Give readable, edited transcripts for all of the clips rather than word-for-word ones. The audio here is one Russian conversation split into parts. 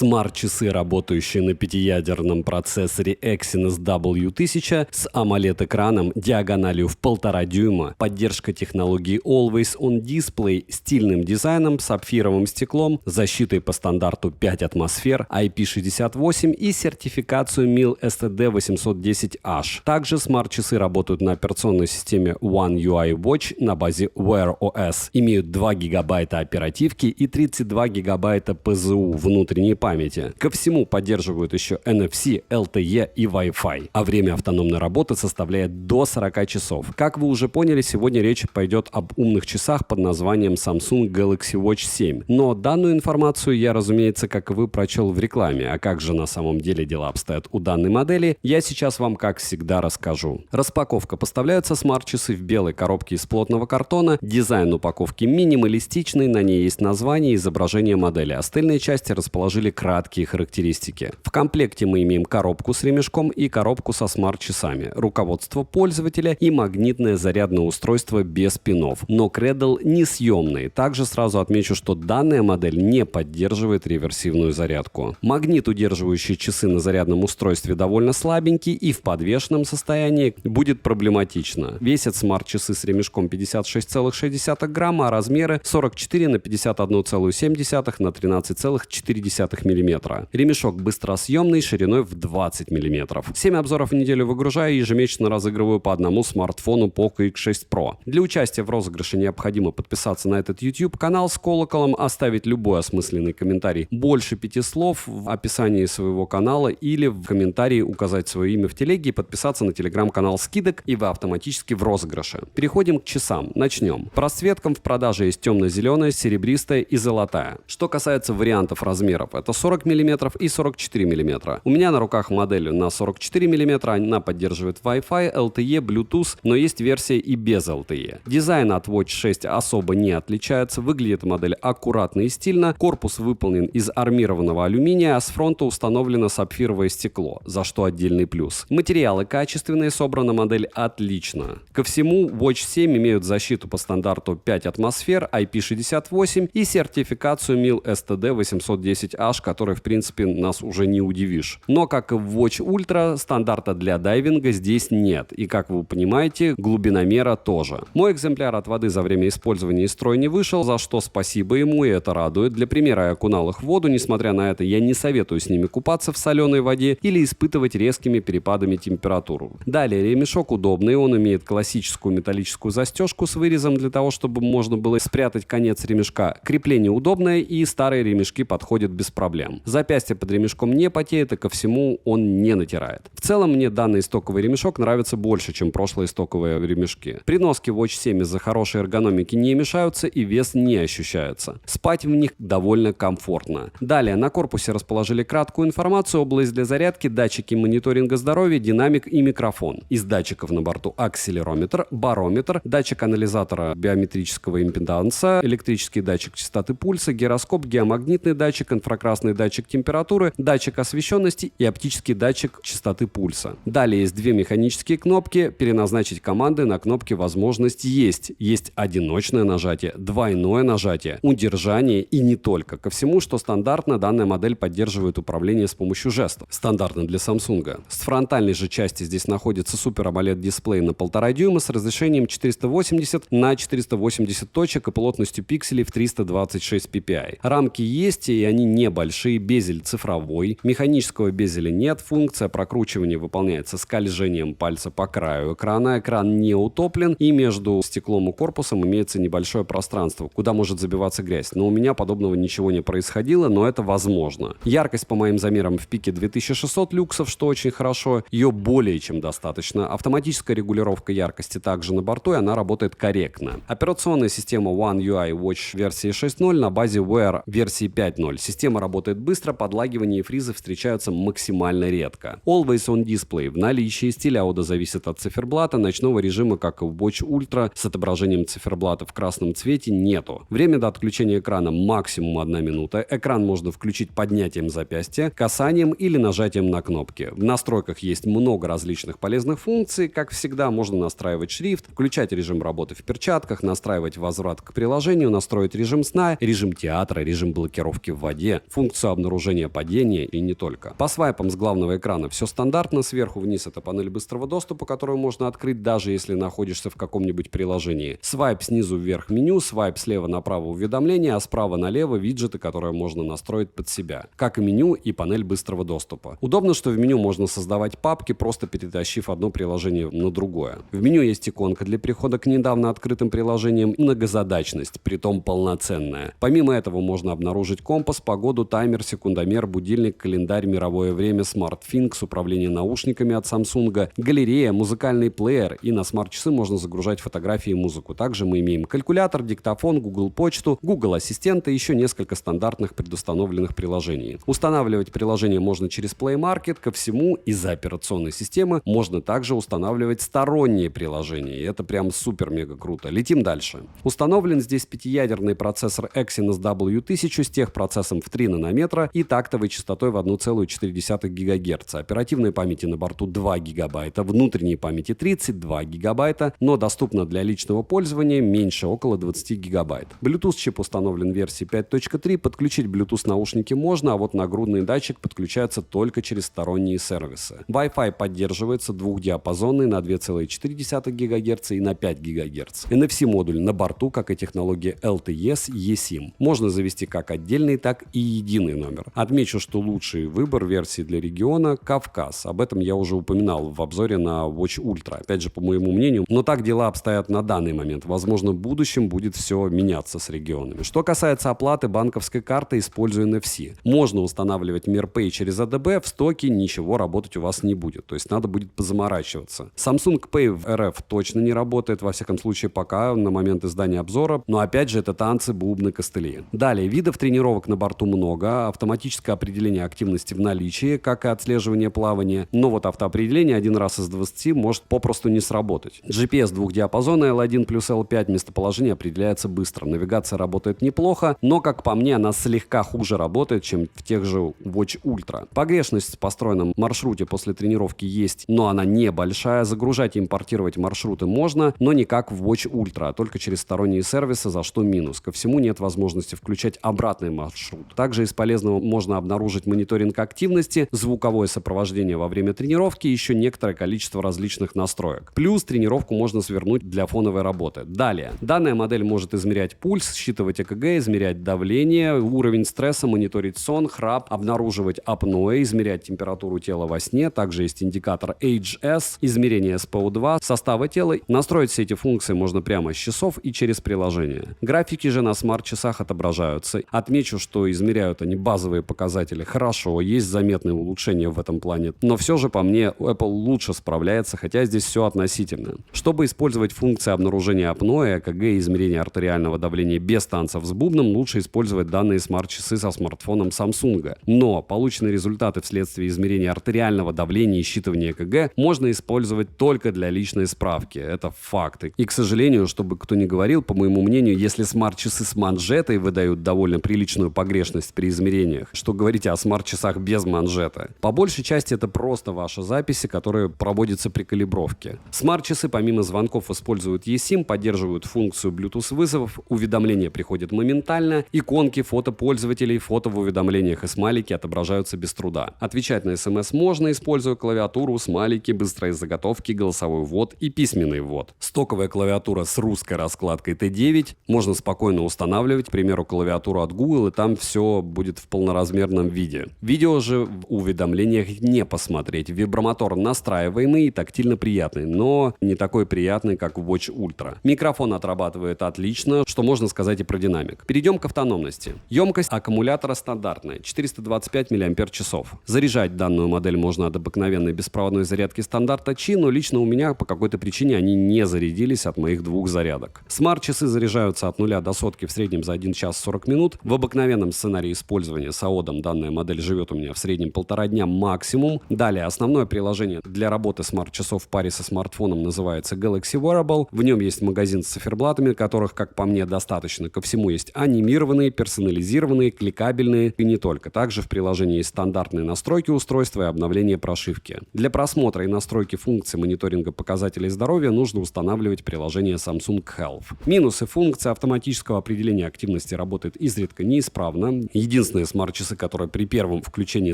Смарт-часы, работающие на пятиядерном процессоре Exynos W1000 с AMOLED-экраном диагональю в 1,5 дюйма, поддержка технологии Always On Display, стильным дизайном, сапфировым стеклом, защитой по стандарту 5 атмосфер, IP68 и сертификацию MIL STD 810H. Также смарт-часы работают на операционной системе One UI Watch на базе Wear OS, имеют 2 гигабайта оперативки и 32 гигабайта ПЗУ внутренней памяти. Ко всему поддерживают еще NFC, LTE и Wi-Fi. А время автономной работы составляет до 40 часов. Как вы уже поняли, сегодня речь пойдет об умных часах под названием Samsung Galaxy Watch 7. Но данную информацию я, разумеется, как и вы, прочел в рекламе. А как же на самом деле дела обстоят у данной модели, я сейчас вам, как всегда, расскажу. Распаковка. Поставляются смарт-часы в белой коробке из плотного картона. Дизайн упаковки минималистичный, на ней есть название и изображение модели. Остальные части расположили краткие характеристики. В комплекте мы имеем коробку с ремешком и коробку со смарт-часами, руководство пользователя и магнитное зарядное устройство без пинов. Но Cradle несъемный. Также сразу отмечу, что данная модель не поддерживает реверсивную зарядку. Магнит, удерживающий часы на зарядном устройстве, довольно слабенький и в подвешенном состоянии будет проблематично. Весят смарт-часы с ремешком 56,6 грамма, а размеры 44 на 51,7 на 13,4 мм. Ремешок быстросъемный, шириной в 20 мм. 7 обзоров в неделю выгружаю и ежемесячно разыгрываю по одному смартфону Poco X6 Pro. Для участия в розыгрыше необходимо подписаться на этот YouTube-канал с колоколом, оставить любой осмысленный комментарий больше 5 слов в описании своего канала или в комментарии указать свое имя в телеге и подписаться на телеграм-канал скидок, и вы автоматически в розыгрыше. Переходим к часам. Начнем. По расцветкам в продаже есть темно-зеленая, серебристая и золотая. Что касается вариантов размеров, это 40 мм и 44 мм. У меня на руках модель на 44 мм, она поддерживает Wi-Fi, LTE, Bluetooth, но есть версия и без LTE. Дизайн от Watch 6 особо не отличается, выглядит модель аккуратно и стильно, корпус выполнен из армированного алюминия, а с фронта установлено сапфировое стекло, за что отдельный плюс. Материалы качественные, собрана модель отлично. Ко всему, Watch 7 имеют защиту по стандарту 5 атмосфер, IP68 и сертификацию MIL STD 810H, который, в принципе, нас уже не удивишь. Но, как и в Watch Ultra, стандарта для дайвинга здесь нет. И, как вы понимаете, глубиномера тоже. Мой экземпляр от воды за время использования из строя не вышел, за что спасибо ему, и это радует. Для примера, я окунал их в воду, несмотря на это, я не советую с ними купаться в соленой воде или испытывать резкими перепадами температуры. Далее, ремешок удобный, он имеет классическую металлическую застежку с вырезом для того, чтобы можно было спрятать конец ремешка. Крепление удобное, и старые ремешки подходят без проблем. Запястье под ремешком не потеет, и ко всему он не натирает. В целом, мне данный стоковый ремешок нравится больше, чем прошлые стоковые ремешки. При носке Watch 7 из-за хорошей эргономики не мешаются и вес не ощущается. Спать в них довольно комфортно. Далее, на корпусе расположили краткую информацию, область для зарядки, датчики мониторинга здоровья, динамик и микрофон. Из датчиков на борту акселерометр, барометр, датчик анализатора биометрического импеданса, электрический датчик частоты пульса, гироскоп, геомагнитный датчик, инфракрасный датчик температуры, датчик освещенности и оптический датчик частоты пульса. Далее есть 2 механические кнопки. Переназначить команды на кнопке возможность есть. Есть одиночное нажатие, двойное нажатие, удержание и не только. Ко всему, что стандартно, данная модель поддерживает управление с помощью жестов. Стандартно для Samsung. С фронтальной же части здесь находится Super AMOLED дисплей на 1,5 дюйма с разрешением 480 на 480 точек и плотностью пикселей в 326 ppi. Рамки есть, и они небольшие, безель цифровой, механического безеля нет, функция прокручивания выполняется скольжением пальца по краю экрана, экран не утоплен, и между стеклом и корпусом имеется небольшое пространство, куда может забиваться грязь. Но у меня подобного ничего не происходило, но это возможно. Яркость по моим замерам в пике 2600 люксов, что очень хорошо, ее более чем достаточно. Автоматическая регулировка яркости также на борту, и она работает корректно. Операционная система One UI Watch версии 6.0 на базе Wear версии 5.0. Система работает быстро, подлагивания и фризы встречаются максимально редко. Always On Display в наличии, стиль аудио зависит от циферблата, ночного режима, как и в Watch Ultra, с отображением циферблата в красном цвете нету. Время до отключения экрана максимум 1 минута. Экран можно включить поднятием запястья, касанием или нажатием на кнопки. В настройках есть много различных полезных функций. Как всегда, можно настраивать шрифт, включать режим работы в перчатках, настраивать возврат к приложению, настроить режим сна, режим театра, режим блокировки в воде. Функция функцию обнаружения падения и не только. По свайпам с главного экрана все стандартно. Сверху вниз это панель быстрого доступа, которую можно открыть, даже если находишься в каком-нибудь приложении. Свайп снизу вверх меню, свайп слева направо уведомления, а справа налево виджеты, которые можно настроить под себя. Как и меню и панель быстрого доступа. Удобно, что в меню можно создавать папки, просто перетащив одно приложение на другое. В меню есть иконка для перехода к недавно открытым приложениям, многозадачность, притом полноценная. Помимо этого можно обнаружить компас, погоду, таймер, секундомер, будильник, календарь, мировое время, SmartThings, управление наушниками от Samsung, галерея, музыкальный плеер, и на смарт-часы можно загружать фотографии и музыку. Также мы имеем калькулятор, диктофон, Google почту, Google Ассистент и еще несколько стандартных предустановленных приложений. Устанавливать приложение можно через Play Market. Ко всему, из-за операционной системы можно также устанавливать сторонние приложения. И это прям супер-мега круто. Летим дальше. Установлен здесь 5-ядерный процессор Exynos W1000 с техпроцессом в 3 нанометра и тактовой частотой в 1,4 ГГц. Оперативной памяти на борту 2 ГБ, внутренней памяти 32 ГБ, но доступно для личного пользования меньше, около 20 ГБ. Bluetooth-чип установлен в версии 5.3, подключить Bluetooth наушники можно, а вот нагрудный датчик подключается только через сторонние сервисы. Wi-Fi поддерживается двухдиапазонный на 2,4 ГГц и на 5 ГГц. NFC-модуль на борту, как и технология LTE с eSIM. Можно завести как отдельный, так и единый номер. Отмечу, что лучший выбор версии для региона — Кавказ. Об этом я уже упоминал в обзоре на Watch Ultra. Опять же, по моему мнению, но так дела обстоят на данный момент. Возможно, в будущем будет все меняться с регионами. Что касается оплаты банковской карты, используя NFC. Можно устанавливать MirPay через ADB, в стоке ничего работать у вас не будет. То есть надо будет позаморачиваться. Samsung Pay в РФ точно не работает, во всяком случае пока, на момент издания обзора. Но опять же, это танцы, бубны, костыли. Далее, видов тренировок на борту много. Автоматическое определение активности в наличии, как и отслеживание плавания. Но вот автоопределение один раз из 20 может попросту не сработать. GPS двухдиапазона L1 плюс L5 местоположение определяется быстро. Навигация работает неплохо, но, как по мне, она слегка хуже работает, чем в тех же Watch Ultra. Погрешность в построенном маршруте после тренировки есть, но она небольшая. Загружать и импортировать маршруты можно, но не как в Watch Ultra, а только через сторонние сервисы, за что минус. Ко всему нет возможности включать обратный маршрут. Также из полезного можно обнаружить мониторинг активности, звуковое сопровождение во время тренировки и еще некоторое количество различных настроек. Плюс тренировку можно свернуть для фоновой работы. Далее. Данная модель может измерять пульс, считывать ЭКГ, измерять давление, уровень стресса, мониторить сон, храп, обнаруживать апноэ, измерять температуру тела во сне. Также есть индикатор HS, измерение SPO2, состава тела. Настроить все эти функции можно прямо с часов и через приложение. Графики же на смарт-часах отображаются. Отмечу, что измеряют они базовые показатели хорошо, есть заметные улучшения в этом плане. Но все же, по мне, Apple лучше справляется, хотя здесь все относительно. Чтобы использовать функции обнаружения апноэ, ЭКГ и измерения артериального давления без танцев с бубном, лучше использовать данные смарт-часы со смартфоном Samsung. Но полученные результаты вследствие измерения артериального давления и считывания ЭКГ можно использовать только для личной справки. Это факты. И, к сожалению, чтобы кто ни говорил, по моему мнению, если смарт-часы с манжетой выдают довольно приличную погрешность при измерениях, что говорить о смарт-часах без манжета. По большей части это просто ваши записи, которые проводятся при калибровке. Смарт-часы помимо звонков используют eSIM, поддерживают функцию Bluetooth вызовов, уведомления приходят моментально, иконки, фото пользователей, фото в уведомлениях и смайлики отображаются без труда. Отвечать на смс можно, используя клавиатуру, смайлики, быстрые заготовки, голосовой ввод и письменный ввод. Стоковая клавиатура с русской раскладкой T9 можно спокойно устанавливать, к примеру, клавиатуру от Google, и там все будет в полноразмерном виде. Видео же в уведомлениях не посмотреть. Вибромотор настраиваемый и тактильно приятный, но не такой приятный, как в Watch Ultra. Микрофон отрабатывает отлично, что можно сказать и про динамик. Перейдем к автономности. Емкость аккумулятора стандартная, 425 мАч. Заряжать данную модель можно от обыкновенной беспроводной зарядки стандарта Qi, но лично у меня по какой-то причине они не зарядились от моих 2 зарядок. Смарт-часы заряжаются от 0 до сотки в среднем за 1 час 40 минут. В обыкновенном сценарии использования с АОДом данная модель живет у меня в среднем 1,5 дня максимум. Далее, основное приложение для работы смарт-часов в паре со смартфоном называется Galaxy Wearable. В нем есть магазин с циферблатами, которых, как по мне, достаточно. Ко всему есть анимированные, персонализированные, кликабельные и не только. Также в приложении есть стандартные настройки устройства и обновление прошивки. Для просмотра и настройки функций мониторинга показателей здоровья нужно устанавливать приложение Samsung Health. Минусы: функция автоматического определения активности работает изредка неисправно. единственные смарт-часы, которые при первом включении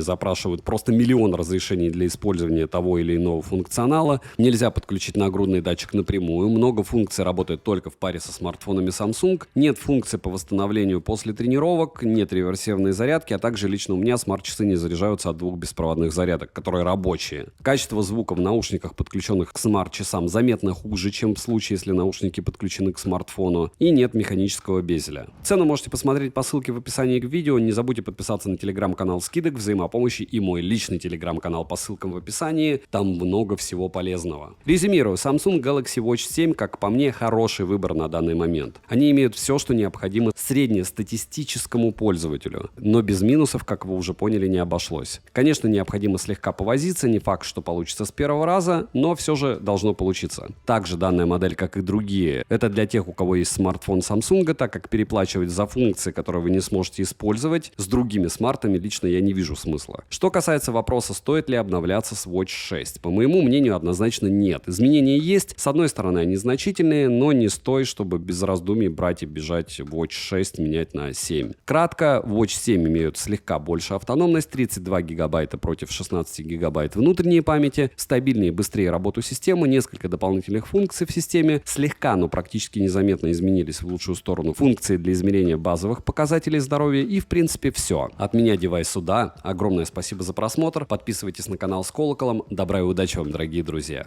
запрашивают просто миллион разрешений для использования того или иного функционала. Нельзя подключить нагрудный датчик напрямую. Много функций работает только в паре со смартфонами Samsung. Нет функции по восстановлению после тренировок, нет реверсивной зарядки, а также лично у меня смарт-часы не заряжаются от двух беспроводных зарядок, которые рабочие. Качество звука в наушниках, подключенных к смарт-часам, заметно хуже, чем в случае, если наушники подключены к смартфону, и нет механического безеля. Цену можете посмотреть по ссылке в описании к видео. Не забудьте подписаться на телеграм-канал скидок, взаимопомощи и мой личный телеграм-канал по ссылкам в описании. Там много всего полезного. Резюмирую, Samsung Galaxy Watch 7, как по мне, хороший выбор на данный момент. Они имеют все, что необходимо среднестатистическому пользователю, но без минусов, как вы уже поняли, не обошлось. Конечно, необходимо слегка повозиться, не факт, что получится с первого раза, но все же должно получиться. Также данная модель, как и другие, это для тех, у кого есть смартфон Samsung, так как переплачивать за функции, которые вы не сможете использовать, с другими смартами лично я не вижу смысла. Что касается вопроса, стоит ли обновляться с Watch 6, по моему мнению, однозначно нет. Изменения есть, с одной стороны они значительные, но не стоит, чтобы без раздумий брать и бежать Watch 6 менять на 7. Кратко, Watch 7 имеют слегка больше автономность, 32 гигабайта против 16 гигабайт внутренней памяти, стабильнее и быстрее работу системы, несколько дополнительных функций в системе, слегка, но практически незаметно изменились в лучшую сторону функции для измерения базовых показателей здоровья, и в принципе все. От меня девайс сюда. Огромное спасибо за просмотр. Подписывайтесь на канал с колоколом. Добра и удачи вам, дорогие друзья.